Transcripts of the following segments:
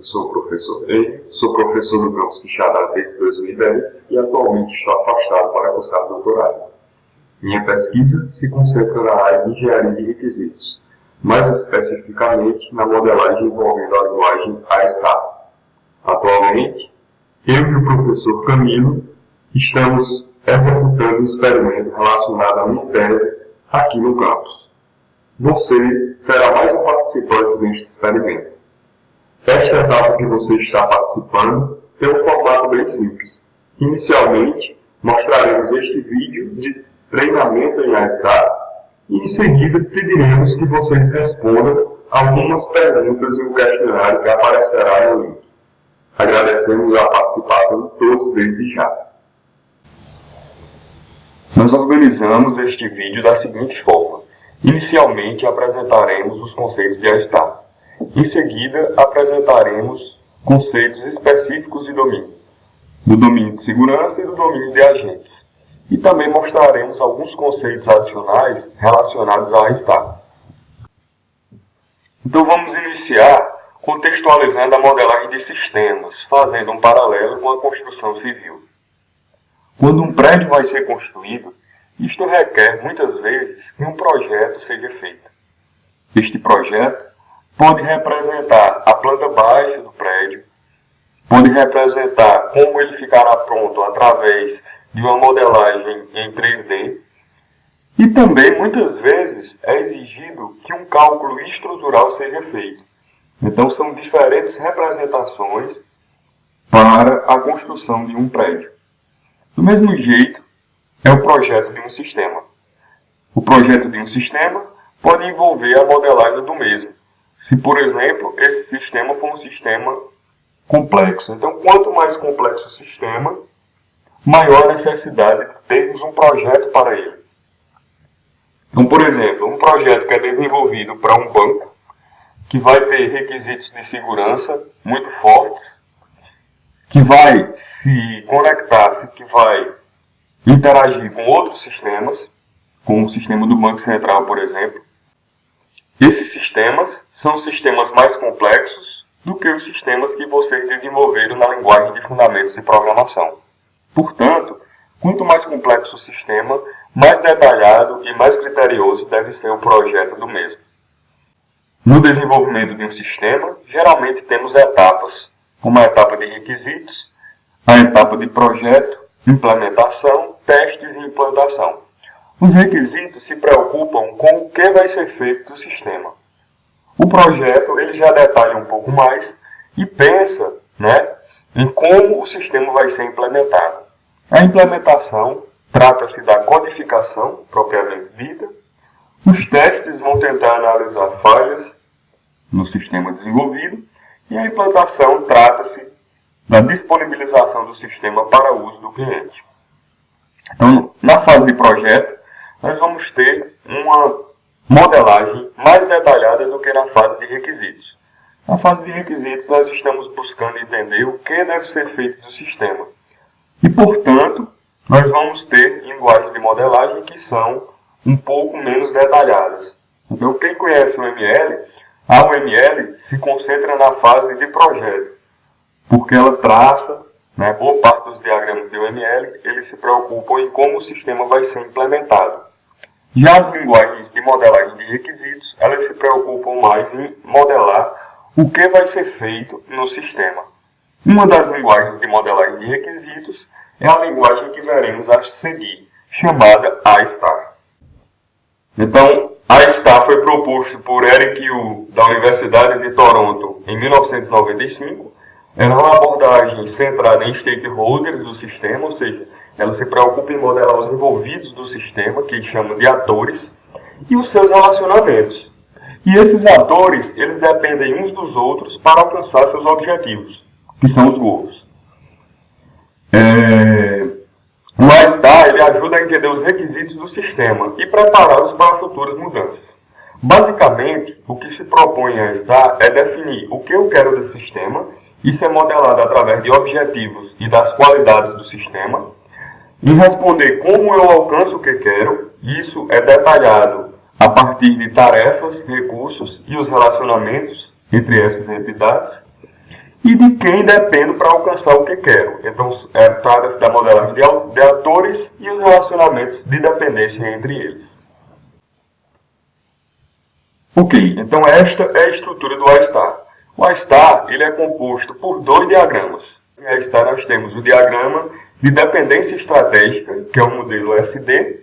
Eu sou o professor Ney, sou professor do campus Quixadá desde 2010 e atualmente estou afastado para cursar doutorado. Minha pesquisa se concentra na área de engenharia de requisitos, mais especificamente na modelagem envolvendo a linguagem ASTAR. Atualmente, eu e o professor Camilo estamos executando um experimento relacionado à minha tese aqui no campus. Você será mais um participante deste experimento. Esta etapa que você está participando tem um formato bem simples. Inicialmente, mostraremos este vídeo de treinamento em ASTAR e em seguida pediremos que vocês respondam algumas perguntas em um questionário que aparecerá no link. Agradecemos a participação de todos desde já. Nós organizamos este vídeo da seguinte forma. Inicialmente apresentaremos os conceitos de ASTAR. Em seguida, apresentaremos conceitos específicos de domínio, do domínio de segurança e do domínio de agentes. E também mostraremos alguns conceitos adicionais relacionados à ASTAR. Então vamos iniciar contextualizando a modelagem de sistemas, fazendo um paralelo com a construção civil. Quando um prédio vai ser construído, isto requer muitas vezes que um projeto seja feito. Este projeto pode representar a planta baixa do prédio, pode representar como ele ficará pronto através de uma modelagem em 3D, e também muitas vezes é exigido que um cálculo estrutural seja feito. Então são diferentes representações para a construção de um prédio. Do mesmo jeito, é o projeto de um sistema. O projeto de um sistema pode envolver a modelagem do mesmo. Se, por exemplo, esse sistema for um sistema complexo. Então, quanto mais complexo o sistema, maior a necessidade de termos um projeto para ele. Então, por exemplo, um projeto que é desenvolvido para um banco, que vai ter requisitos de segurança muito fortes, que vai se conectar, que vai interagir com outros sistemas, como o sistema do Banco Central, por exemplo. Esses sistemas são sistemas mais complexos do que os sistemas que vocês desenvolveram na linguagem de fundamentos de programação. Portanto, quanto mais complexo o sistema, mais detalhado e mais criterioso deve ser o projeto do mesmo. No desenvolvimento de um sistema, geralmente temos etapas, como a etapa de requisitos, a etapa de projeto, implementação, testes e implantação. Os requisitos se preocupam com o que vai ser feito do sistema. O projeto ele já detalha um pouco mais e pensa, em como o sistema vai ser implementado. A implementação trata-se da codificação, propriamente dita. Os testes vão tentar analisar falhas no sistema desenvolvido. E a implantação trata-se da disponibilização do sistema para uso do cliente. Então, na fase de projeto, nós vamos ter uma modelagem mais detalhada do que na fase de requisitos. Na fase de requisitos, nós estamos buscando entender o que deve ser feito do sistema. E, portanto, nós vamos ter linguagens de modelagem que são um pouco menos detalhadas. Então, quem conhece o ML, a UML se concentra na fase de projeto, porque ela traça, boa parte dos diagramas de UML, eles se preocupam em como o sistema vai ser implementado. Já as linguagens de modelagem de requisitos, elas se preocupam mais em modelar o que vai ser feito no sistema. Uma das linguagens de modelagem de requisitos é a linguagem que veremos a seguir, chamada ASTAR. Então, ASTAR foi proposto por Eric Yu, da Universidade de Toronto, em 1995. Ela é uma abordagem centrada em stakeholders do sistema, ou seja, ela se preocupa em modelar os envolvidos do sistema, que chamam de atores, e os seus relacionamentos. E esses atores, eles dependem uns dos outros para alcançar seus objetivos, que são os goals. O ASTAR ele ajuda a entender os requisitos do sistema e prepará-los para futuras mudanças. Basicamente, o que se propõe a ASTAR é definir o que eu quero desse sistema. Isso é modelado através de objetivos e das qualidades do sistema. E responder como eu alcanço o que quero. Isso é detalhado a partir de tarefas, recursos e os relacionamentos entre essas entidades. e de quem dependo para alcançar o que quero. Então, trata-se da modelagem de atores e os relacionamentos de dependência entre eles. Ok, então esta é a estrutura do A-Star. O A-Star ele é composto por dois diagramas. Em A-Star nós temos o diagrama de dependência estratégica, que é o modelo SD,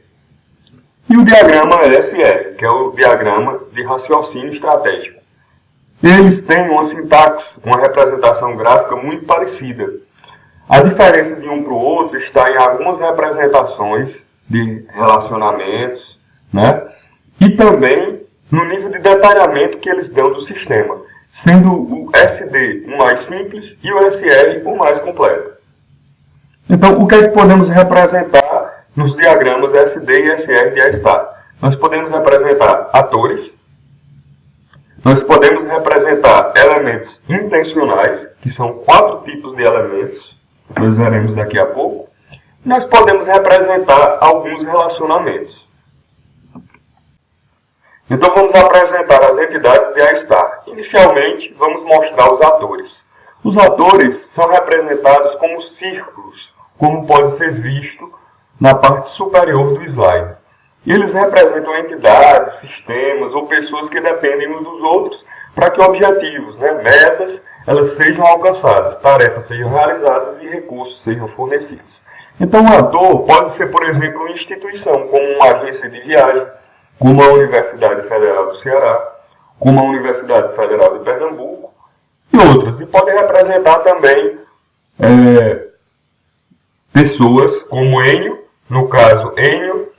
e o diagrama LSR, que é o diagrama de raciocínio estratégico. Eles têm uma sintaxe, uma representação gráfica muito parecida. A diferença de um para o outro está em algumas representações de relacionamentos, né? E também no nível de detalhamento que eles dão do sistema, sendo o SD o mais simples e o SR o mais completo. Então, o que é que podemos representar nos diagramas SD e SR de A-Star? Nós podemos representar atores, nós podemos representar elementos intencionais, que são 4 tipos de elementos, nós veremos daqui a pouco. Nós podemos representar alguns relacionamentos. Então vamos apresentar as entidades de A-Star. Inicialmente, vamos mostrar os atores. Os atores são representados como círculos, como pode ser visto na parte superior do slide. Eles representam entidades, sistemas ou pessoas que dependem uns dos outros para que objetivos, metas, elas sejam alcançadas, tarefas sejam realizadas e recursos sejam fornecidos. Então, um ator pode ser, por exemplo, uma instituição, como uma agência de viagem, como a Universidade Federal do Ceará, como a Universidade Federal de Pernambuco e outras. E pode representar também pessoas como Enio. No caso, Enio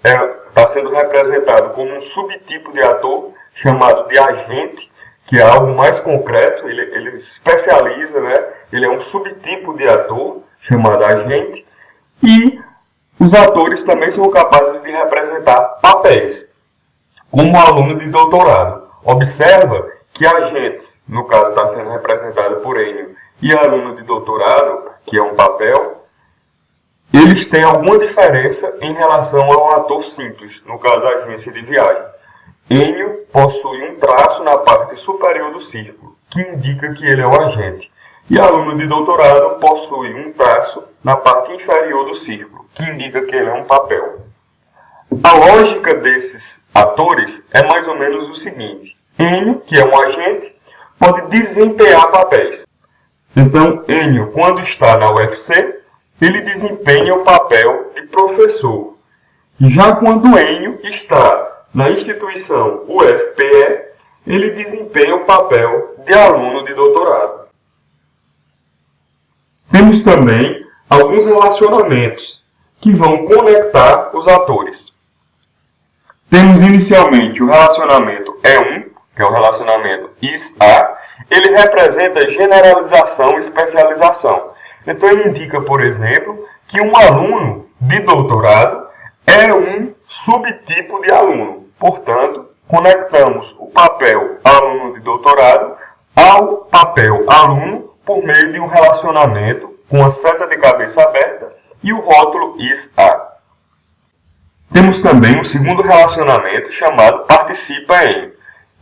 está sendo representado como um subtipo de ator chamado de agente, que é algo mais concreto, ele se especializa, ele é um subtipo de ator chamado agente, e os atores também são capazes de representar papéis, como aluno de doutorado. Observa que agentes, no caso está sendo representado por Enio, e aluno de doutorado, que é um papel, eles têm alguma diferença em relação ao ator simples, no caso a agência de viagem. Enio possui um traço na parte superior do círculo, que indica que ele é o agente. E aluno de doutorado possui um traço na parte inferior do círculo, que indica que ele é um papel. A lógica desses atores é mais ou menos o seguinte. Enio, que é um agente, pode desempenhar papéis. Então, Enio, quando está na UFC, ele desempenha o papel de professor. Já quando Enio está na instituição UFPE, ele desempenha o papel de aluno de doutorado. Temos também alguns relacionamentos que vão conectar os atores. Temos inicialmente o relacionamento E1, que é o relacionamento IS-A. Ele representa generalização e especialização. Então ele indica, por exemplo, que um aluno de doutorado é um subtipo de aluno. Portanto, conectamos o papel aluno de doutorado ao papel aluno por meio de um relacionamento com a seta de cabeça aberta e o rótulo IS-A. Temos também um segundo relacionamento chamado participa em.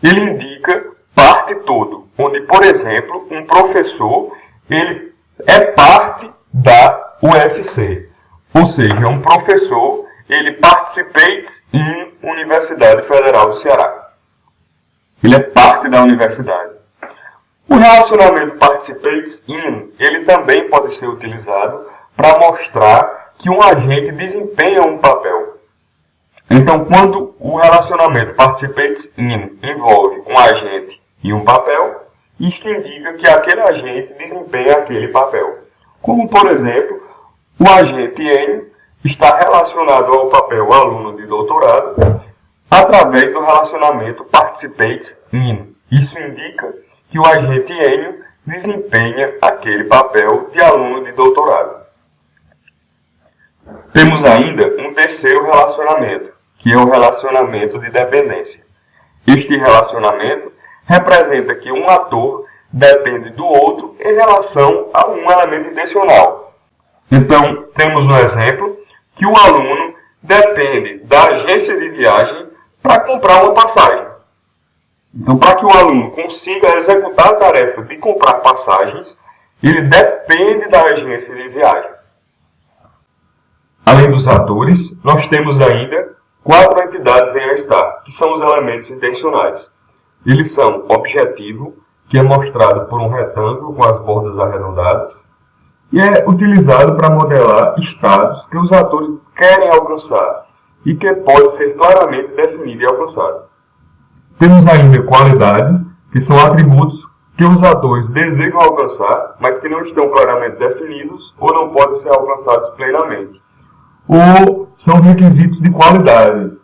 Ele indica parte todo, onde, por exemplo, um professor ele é parte da UFC. Ou seja, um professor ele participates em Universidade Federal do Ceará. Ele é parte da universidade. O relacionamento participates in, ele também pode ser utilizado para mostrar que um agente desempenha um papel. Então, quando o relacionamento participates in envolve um agente e um papel, isto indica que aquele agente desempenha aquele papel. Como, por exemplo, o agente N está relacionado ao papel aluno de doutorado através do relacionamento participates in. Isso indica que o agente N desempenha aquele papel de aluno de doutorado. Temos ainda um terceiro relacionamento, que é o relacionamento de dependência. Este relacionamento representa que um ator depende do outro em relação a um elemento intencional. Então, temos no exemplo que o aluno depende da agência de viagem para comprar uma passagem. Então, para que o aluno consiga executar a tarefa de comprar passagens, ele depende da agência de viagem. Além dos atores, nós temos ainda 4 entidades em A-Star, que são os elementos intencionais. Eles são objetivo, que é mostrado por um retângulo com as bordas arredondadas, e é utilizado para modelar estados que os atores querem alcançar e que pode ser claramente definido e alcançado. Temos ainda qualidade, que são atributos que os atores desejam alcançar, mas que não estão claramente definidos ou não podem ser alcançados plenamente. Ou são requisitos de qualidade,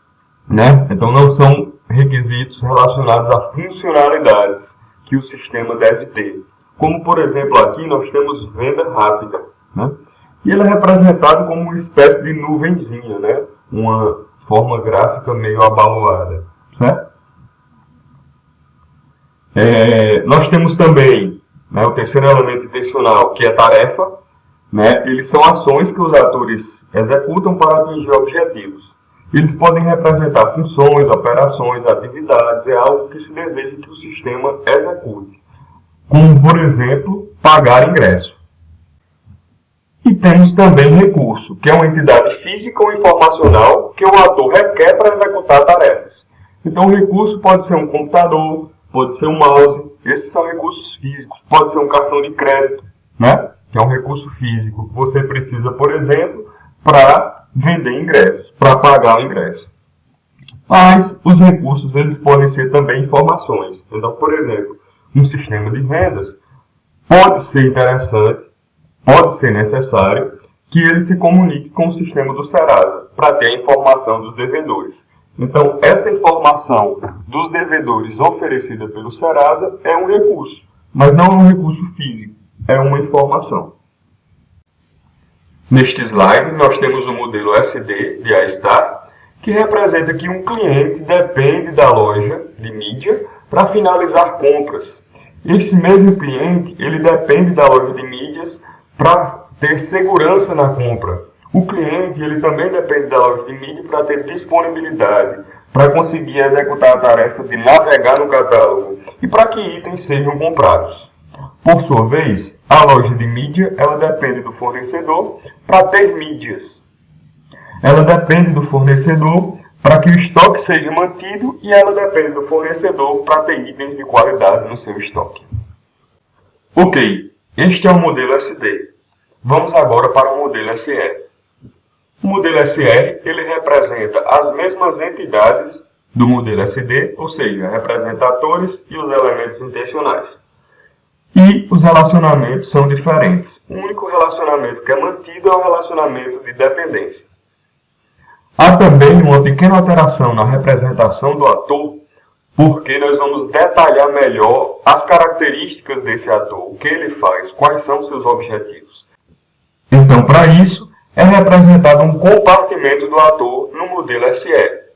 né? Então não são requisitos relacionados a funcionalidades que o sistema deve ter. Como, por exemplo, aqui nós temos venda rápida, né? E ele é representado como uma espécie de nuvenzinha, né? Uma forma gráfica meio abaloada, certo? Nós temos também, né, o terceiro elemento intencional, que é tarefa, né? Eles são ações que os atores executam para atingir objetivos. Eles podem representar funções, operações, atividades, é algo que se deseja que o sistema execute. Como, por exemplo, pagar ingresso. E temos também recurso, que é uma entidade física ou informacional que o ator requer para executar tarefas. Então, o recurso pode ser um computador, pode ser um mouse, esses são recursos físicos, pode ser um cartão de crédito, né? Que é um recurso físico que você precisa, por exemplo, para vender ingressos, para pagar o ingresso. Mas os recursos eles podem ser também informações. Então, por exemplo, um sistema de vendas pode ser interessante, pode ser necessário que ele se comunique com o sistema do Serasa para ter a informação dos devedores. Então, essa informação dos devedores oferecida pelo Serasa é um recurso, mas não é um recurso físico, é uma informação. Neste slide, nós temos o modelo SD de A-Star, que representa que um cliente depende da loja de mídia para finalizar compras. Esse mesmo cliente, ele depende da loja de mídias para ter segurança na compra. O cliente, ele também depende da loja de mídia para ter disponibilidade, para conseguir executar a tarefa de navegar no catálogo e para que itens sejam comprados. Por sua vez, a loja de mídia, ela depende do fornecedor para ter mídias. Ela depende do fornecedor para que o estoque seja mantido e ela depende do fornecedor para ter itens de qualidade no seu estoque. Ok, este é o modelo SD. Vamos agora para o modelo SR. O modelo SR ele representa as mesmas entidades do modelo SD, ou seja, representa atores e os elementos intencionais. E os relacionamentos são diferentes. O único relacionamento que é mantido é o relacionamento de dependência. Há também uma pequena alteração na representação do ator, porque nós vamos detalhar melhor as características desse ator, o que ele faz, quais são seus objetivos. Então, para isso, é representado um compartimento do ator no modelo SR.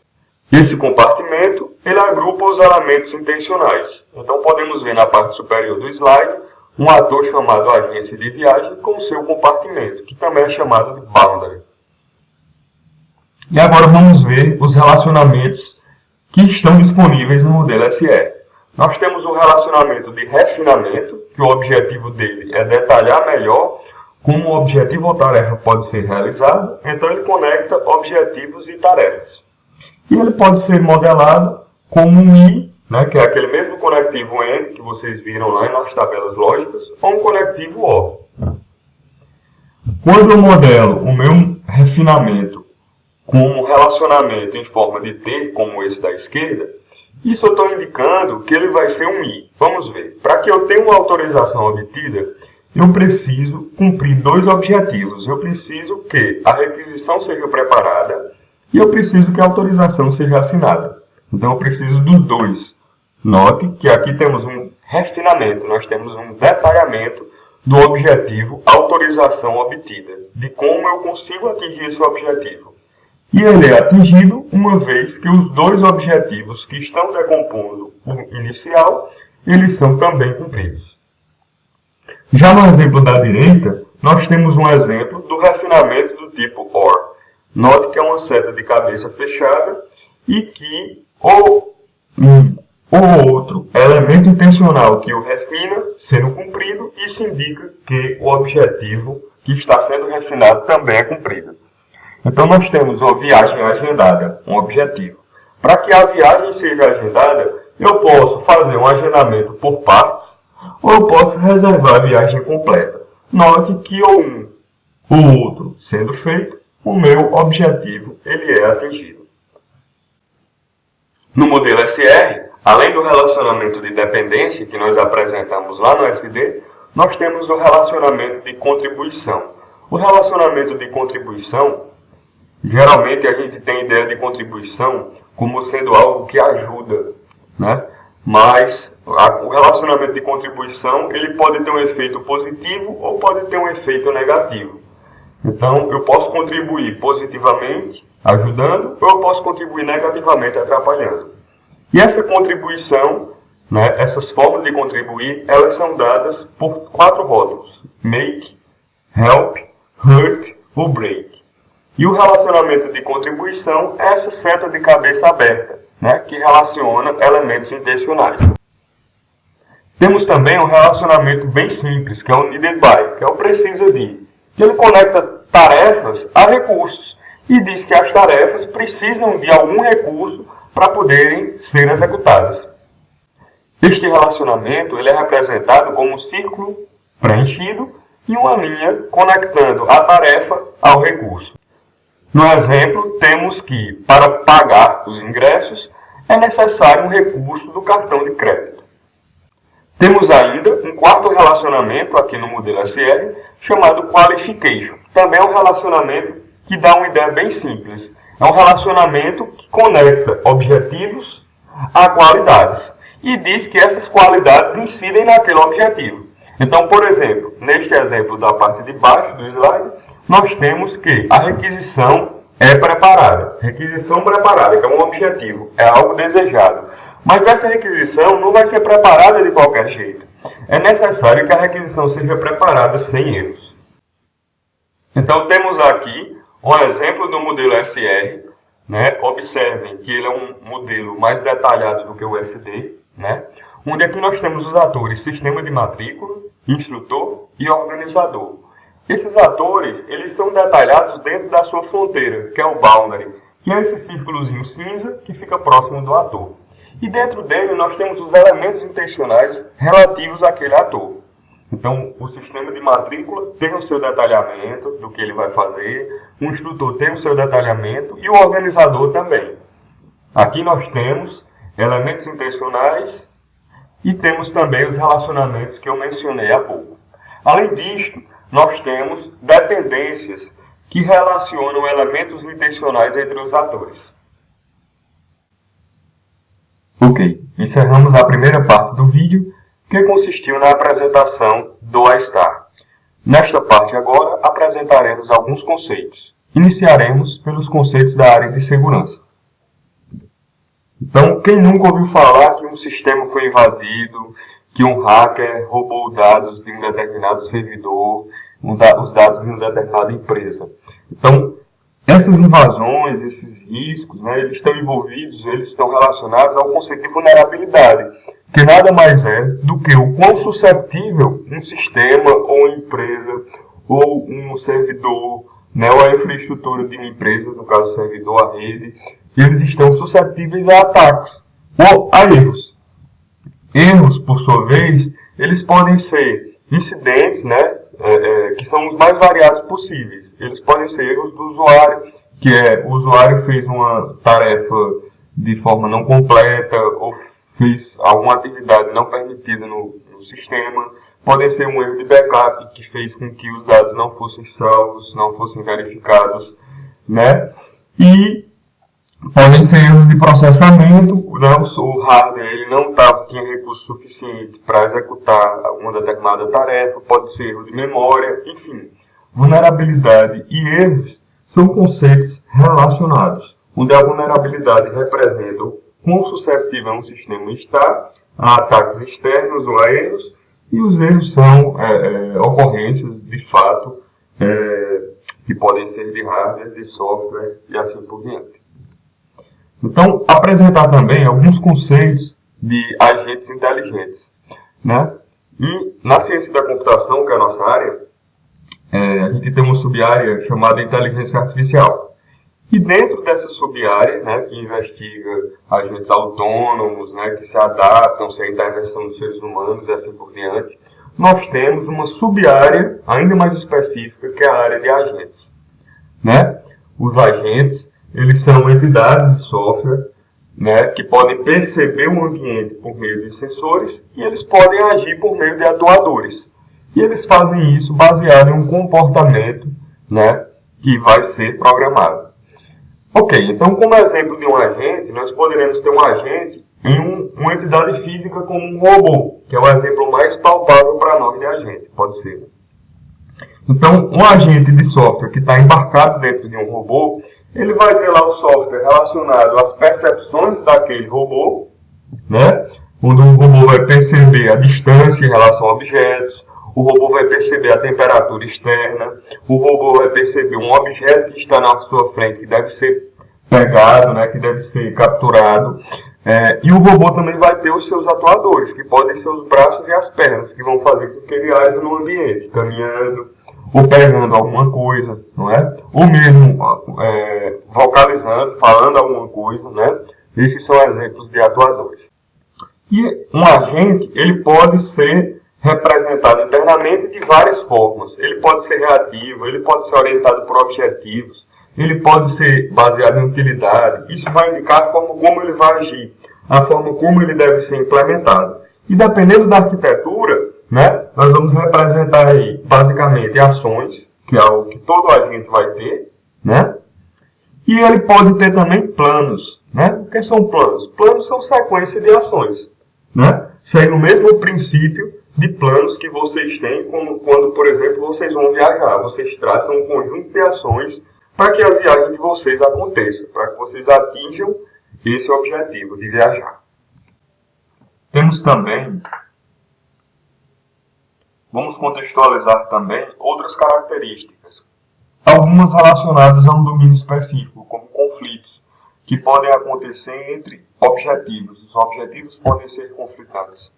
Esse compartimento, ele agrupa os elementos intencionais. Então, podemos ver na parte superior do slide, um ator chamado agência de viagem com seu compartimento, que também é chamado de boundary. E agora vamos ver os relacionamentos que estão disponíveis no modelo SR. Nós temos o relacionamento de refinamento, que o objetivo dele é detalhar melhor como o objetivo ou tarefa pode ser realizado, então ele conecta objetivos e tarefas. E ele pode ser modelado como um I, né, que é aquele mesmo conectivo N que vocês viram lá nas tabelas lógicas, ou um conectivo O. Quando eu modelo o meu refinamento com um relacionamento em forma de T, como esse da esquerda, isso eu estou indicando que ele vai ser um I. Vamos ver. Para que eu tenha uma autorização obtida, eu preciso cumprir 2 objetivos. Eu preciso que a requisição seja preparada e eu preciso que a autorização seja assinada. Então, eu preciso dos 2. Note que aqui temos um refinamento, nós temos um detalhamento do objetivo autorização obtida, de como eu consigo atingir esse objetivo. E ele é atingido uma vez que os 2 objetivos que estão decompondo o inicial, eles são também cumpridos. Já no exemplo da direita, nós temos um exemplo do refinamento do tipo OR. Note que é uma seta de cabeça fechada e que ou um ou outro é elemento intencional que o refina sendo cumprido, isso indica que o objetivo que está sendo refinado também é cumprido. Então nós temos uma viagem agendada, um objetivo. Para que a viagem seja agendada, eu posso fazer um agendamento por partes, ou eu posso reservar a viagem completa. Note que um ou outro sendo feito, o meu objetivo ele é atingido. No modelo SR, além do relacionamento de dependência que nós apresentamos lá no SD, nós temos o relacionamento de contribuição. O relacionamento de contribuição, geralmente a gente tem ideia de contribuição como sendo algo que ajuda, né? Mas o relacionamento de contribuição ele pode ter um efeito positivo ou pode ter um efeito negativo. Então, eu posso contribuir positivamente, ajudando, ou eu posso contribuir negativamente, atrapalhando. E essa contribuição, né, essas formas de contribuir, elas são dadas por 4 rótulos: make, help, hurt ou break. E o relacionamento de contribuição é essa seta de cabeça aberta, né, que relaciona elementos intencionais. Temos também um relacionamento bem simples, que é o needed by, que é o precisa de. Que ele conecta tarefas a recursos e diz que as tarefas precisam de algum recurso para poderem ser executadas. Este relacionamento ele é representado como um círculo preenchido e uma linha conectando a tarefa ao recurso. No exemplo, temos que, para pagar os ingressos, é necessário um recurso do cartão de crédito. Temos ainda um quarto relacionamento aqui no modelo SR, chamado Qualification. Também é um relacionamento que dá uma ideia bem simples. É um relacionamento que conecta objetivos a qualidades e diz que essas qualidades incidem naquele objetivo. Então, por exemplo, neste exemplo da parte de baixo do slide, nós temos que a requisição é preparada. Requisição preparada, que é um objetivo, é algo desejado. Mas essa requisição não vai ser preparada de qualquer jeito. É necessário que a requisição seja preparada sem erros. Então temos aqui um exemplo do modelo SR. Né? Observem que ele é um modelo mais detalhado do que o SD. Né? Onde aqui nós temos os atores sistema de matrícula, instrutor e organizador. Esses atores eles são detalhados dentro da sua fronteira, que é o boundary, que é esse círculozinho cinza que fica próximo do ator. E dentro dele nós temos os elementos intencionais relativos àquele ator. Então, o sistema de matrícula tem o seu detalhamento do que ele vai fazer, o instrutor tem o seu detalhamento e o organizador também. Aqui nós temos elementos intencionais e temos também os relacionamentos que eu mencionei há pouco. Além disto, nós temos dependências que relacionam elementos intencionais entre os atores. Ok, encerramos a primeira parte do vídeo, que consistiu na apresentação do A-Star. Nesta parte agora, apresentaremos alguns conceitos. Iniciaremos pelos conceitos da área de segurança. Então, quem nunca ouviu falar que um sistema foi invadido, que um hacker roubou dados de um determinado servidor, os dados de uma determinada empresa? Então, essas invasões, esses riscos, né, eles estão envolvidos, eles estão relacionados ao conceito de vulnerabilidade, que nada mais é do que o quão suscetível um sistema ou uma empresa ou um servidor, né, ou a infraestrutura de uma empresa, no caso o servidor, a rede, eles estão suscetíveis a ataques ou a erros. Erros, por sua vez, eles podem ser incidentes, né, que são os mais variados possíveis. Eles podem ser erros do usuário, que é o usuário fez uma tarefa de forma não completa ou fez alguma atividade não permitida no sistema. Podem ser um erro de backup que fez com que os dados não fossem salvos, não fossem verificados, né? E podem ser erros de processamento, né? O hardware ele não tinha recurso suficiente para executar uma determinada tarefa, pode ser erro de memória, enfim. Vulnerabilidade e erros são conceitos relacionados, onde a vulnerabilidade representa o quão suscetível um sistema está a ataques externos ou a erros, e os erros são ocorrências, de fato, que podem ser de hardware, de software e assim por diante. Então, apresentar também alguns conceitos de agentes inteligentes, né? E na ciência da computação, que é a nossa área, a gente tem uma sub-área chamada inteligência artificial. E dentro dessa sub-área, né, que investiga agentes autônomos, né, que se adaptam sem intervenção dos seres humanos e assim por diante, nós temos uma sub-área ainda mais específica, que é a área de agentes, né? Os agentes, eles são entidades de software, né, que podem perceber o ambiente por meio de sensores e eles podem agir por meio de atuadores. E eles fazem isso baseado em um comportamento, né, que vai ser programado. Ok, então como exemplo de um agente, nós poderemos ter um agente em uma entidade física como um robô, que é o exemplo mais palpável para nós de agente, pode ser. Então, um agente de software que está embarcado dentro de um robô, ele vai ter lá o software relacionado às percepções daquele robô, né? Onde o robô vai perceber a distância em relação a objetos, o robô vai perceber a temperatura externa, o robô vai perceber um objeto que está na sua frente, que deve ser pegado, né? Que deve ser capturado. E o robô também vai ter os seus atuadores, que podem ser os braços e as pernas, que vão fazer com que ele haja no ambiente, caminhando, ou pegando alguma coisa, não é? Ou mesmo vocalizando, falando alguma coisa, né? Esses são exemplos de atuadores. E um agente, ele pode ser representado internamente de várias formas. Ele pode ser reativo, ele pode ser orientado por objetivos, ele pode ser baseado em utilidade. Isso vai indicar a forma como ele vai agir, a forma como ele deve ser implementado. E dependendo da arquitetura, né, nós vamos representar aí, basicamente, ações, que é algo que todo agente vai ter, né? E ele pode ter também planos, né? O que são planos? Planos são sequência de ações, né? Segue o mesmo princípio de planos que vocês têm quando, por exemplo, vocês vão viajar. Vocês traçam um conjunto de ações para que a viagem de vocês aconteça, para que vocês atinjam esse objetivo de viajar. Temos também, vamos contextualizar também outras características, algumas relacionadas a um domínio específico, como conflitos, que podem acontecer entre objetivos. Os objetivos podem ser conflitantes.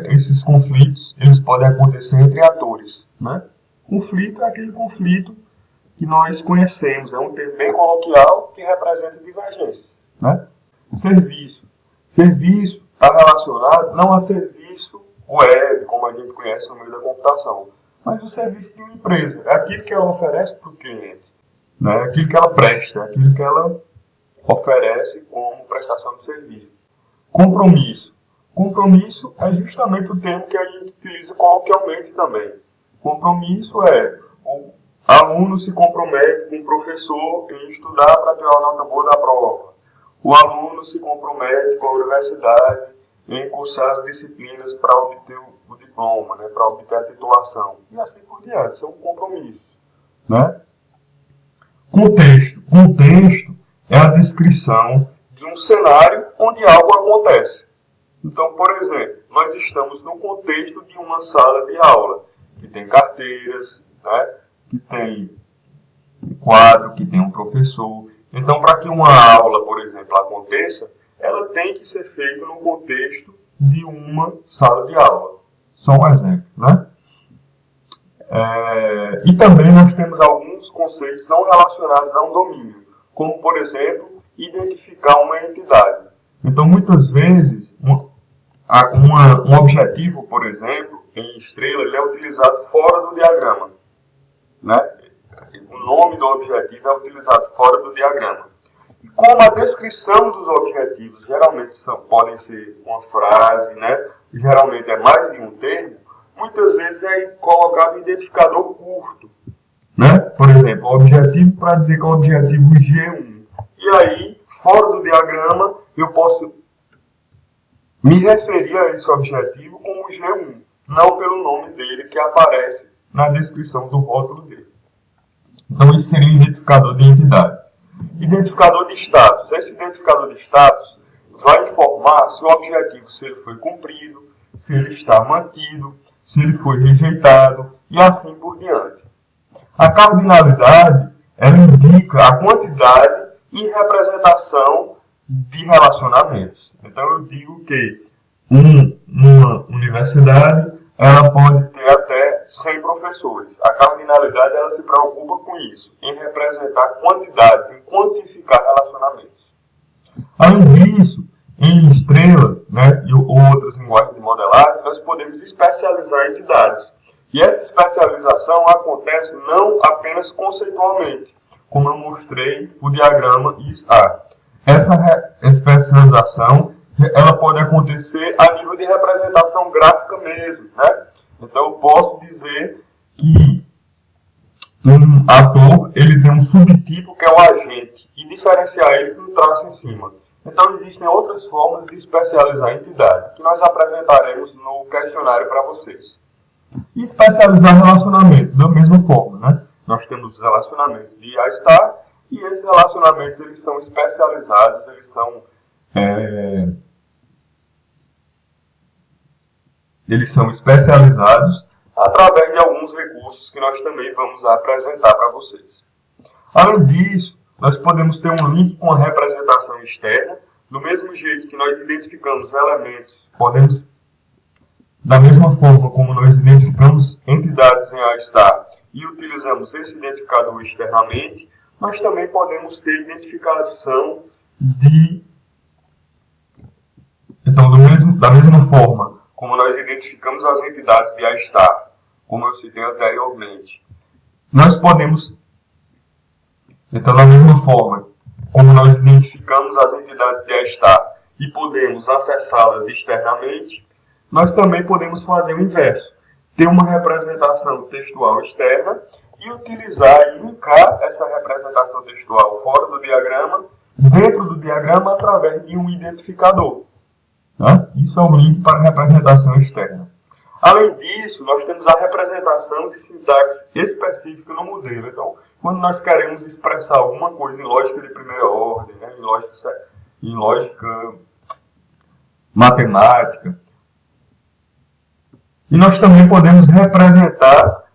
Esses conflitos, eles podem acontecer entre atores, né? Conflito é aquele conflito que nós conhecemos, é um termo bem coloquial que representa divergências, né? Serviço está relacionado não a serviço web, como a gente conhece no meio da computação, mas o serviço de uma empresa. É aquilo que ela oferece para o cliente, né? É aquilo que ela presta, é aquilo que ela oferece como prestação de serviço. Compromisso. Compromisso é justamente o termo que a gente utiliza coloquialmente também. Compromisso é o aluno se compromete com o professor em estudar para tirar a nota boa da prova. O aluno se compromete com a universidade em cursar as disciplinas para obter o diploma, né, para obter a titulação. E assim por diante, são compromissos, né? Contexto. Contexto é a descrição de um cenário onde algo acontece. Então, por exemplo, nós estamos no contexto de uma sala de aula, que tem carteiras, né, que tem um quadro, que tem um professor. Então, para que uma aula, por exemplo, aconteça, ela tem que ser feita no contexto de uma sala de aula. Só um exemplo, né? E também nós temos alguns conceitos não relacionados a um domínio, como, por exemplo, identificar uma entidade. Então, muitas vezes, um objetivo, por exemplo, em estrela, ele é utilizado fora do diagrama, né? O nome do objetivo é utilizado fora do diagrama. E como a descrição dos objetivos geralmente podem ser uma frase, né? Geralmente é mais de um termo, muitas vezes é colocado um identificador curto, né? Por exemplo, objetivo para dizer que é o objetivo G1. E aí, fora do diagrama, eu posso me referir a esse objetivo como G1, não pelo nome dele que aparece na descrição do rótulo dele. Então, isso seria um identificador de entidade. Identificador de status. Esse identificador de status vai informar se o objetivo, se ele foi cumprido, se ele está mantido, se ele foi rejeitado e assim por diante. A cardinalidade, ela indica a quantidade e representação de relacionamentos. Então eu digo que uma universidade ela pode ter até 100 professores. A cardinalidade ela se preocupa com isso, em representar quantidades, em quantificar relacionamentos. Além disso, em estrelas, né, e outras linguagens de modelagem, nós podemos especializar entidades. E essa especialização acontece não apenas conceitualmente, como eu mostrei o diagrama ISA. Essa especialização ela pode acontecer a nível de representação gráfica mesmo, né? Então eu posso dizer que um ator ele tem um subtipo que é o agente e diferenciar ele do traço em cima. Então existem outras formas de especializar a entidade que nós apresentaremos no questionário para vocês. E especializar relacionamentos da mesma forma, né? Nós temos os relacionamentos de A-Star e esses relacionamentos eles são especializados, eles são especializados através de alguns recursos que nós também vamos apresentar para vocês. Além disso, nós podemos ter um link com a representação externa, do mesmo jeito que nós identificamos elementos, podemos, da mesma forma como nós identificamos entidades em A-Star e utilizamos esse identificador externamente, nós também podemos ter identificação de... Então, da mesma forma como nós identificamos as entidades de A-Star, como eu citei anteriormente, nós podemos... Então, da mesma forma como nós identificamos as entidades de A-Star e podemos acessá-las externamente, nós também podemos fazer o inverso. Ter uma representação textual externa e utilizar e linkar essa representação textual fora do diagrama, dentro do diagrama, através de um identificador. Né? Isso é um link para a representação externa. Além disso, nós temos a representação de sintaxe específica no modelo. Então, quando nós queremos expressar alguma coisa em lógica de primeira ordem, né, em lógica matemática, e nós também podemos representar,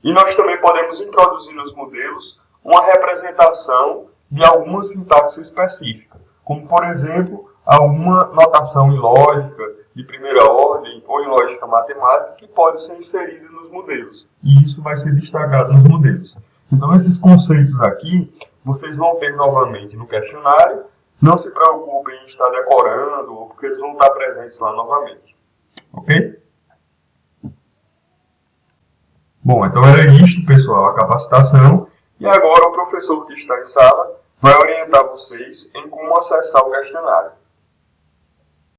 e nós também podemos introduzir nos modelos uma representação de alguma sintaxe específica, como, por exemplo, alguma notação em lógica de primeira ordem ou em lógica matemática que pode ser inserida nos modelos. E isso vai ser destacado nos modelos. Então, esses conceitos aqui, vocês vão ter novamente no questionário. Não se preocupem em estar decorando, porque eles vão estar presentes lá novamente. Ok? Bom, então era isto, pessoal, a capacitação. E agora o professor que está em sala vai orientar vocês em como acessar o questionário.